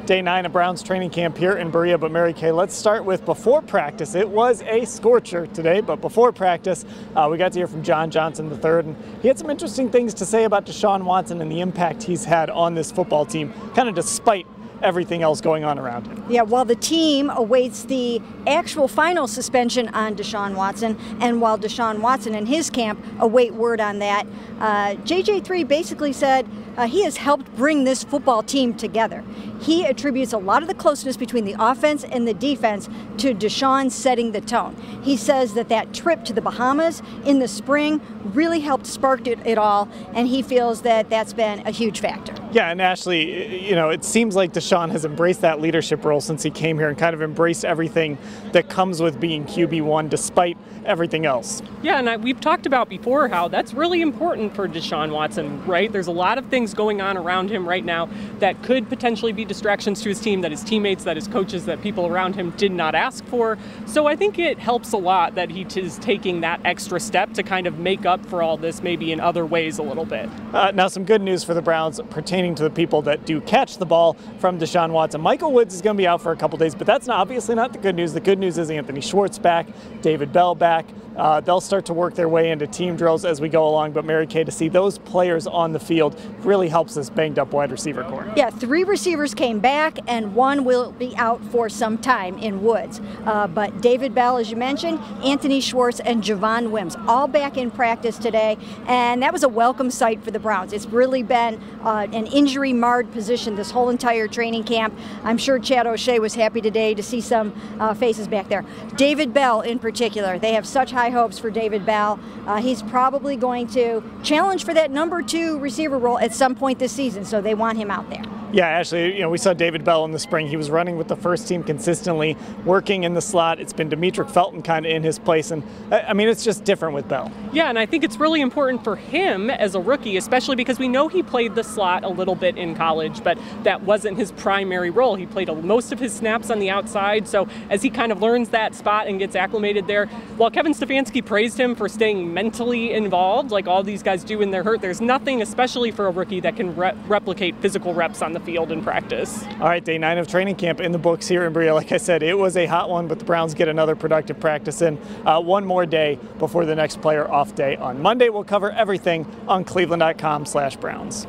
Day 9 of Browns training camp here in Berea, but Mary Kay, let's start with before practice. It was a scorcher today, but before practice, we got to hear from John Johnson III, and he had some interesting things to say about Deshaun-Watson and the impact he's had on this football team, kind of despite everything else going on around him. Yeah, while the team awaits the actual final suspension on Deshaun-Watson, and while Deshaun-Watson and his camp await word on that, JJ3 basically said he has helped bring this football team together. He attributes a lot of the closeness between the offense and the defense to Deshaun setting the tone. He says that trip to the Bahamas in the spring really helped spark it all, and he feels that that's been a huge factor. Yeah, and Ashley, you know, it seems like Deshaun has embraced that leadership role since he came here and kind of embraced everything that comes with being QB1 despite everything else. Yeah, and we've talked about before how that's really important for Deshaun Watson, right? There's a lot of things going on around him right now that could potentially be distractions to his team, that his teammates, that his coaches, that people around him did not ask for. So I think it helps a lot that he is taking that extra step to kind of make up for all this maybe in other ways a little bit. Now some good news for the Browns pertaining to the people that do catch the ball from Deshaun Watson. Michael Woods is going to be out for a couple days, but that's obviously not the good news. The good news is Anthony Schwartz back, David Bell back. They'll start to work their way into team drills as we go along, but Mary Kay, to see those players on the field really helps this banged up wide receiver core. Yeah, 3 receivers came back and 1 will be out for some time in Woods. But David Bell, as you mentioned, Anthony Schwartz, and Javon Wims all back in practice today, and that was a welcome sight for the Browns. It's really been an injury-marred position this whole entire training camp. I'm sure Chad O'Shea was happy today to see some faces back there. David Bell in particular, they have such high hopes for David Bell. He's probably going to challenge for that number 2 receiver role at some point this season, so they want him out there. Yeah, actually, you know, we saw David Bell in the spring. He was running with the first team consistently, working in the slot. It's been Demetric Felton kind of in his place, and I mean, it's just different with Bell. Yeah, and I think it's really important for him as a rookie, especially because we know he played the slot a little bit in college, but that wasn't his primary role. He played most of his snaps on the outside, so as he kind of learns that spot and gets acclimated there, while Kevin Stefanski praised him for staying mentally involved, like all these guys do when they're hurt, there's nothing, especially for a rookie, that can replicate physical reps on the field in practice. All right, day 9 of training camp in the books here in Berea. Like I said, it was a hot one, but the Browns get another productive practice in. One more day before the next player off day on Monday. We'll cover everything on cleveland.com/Browns.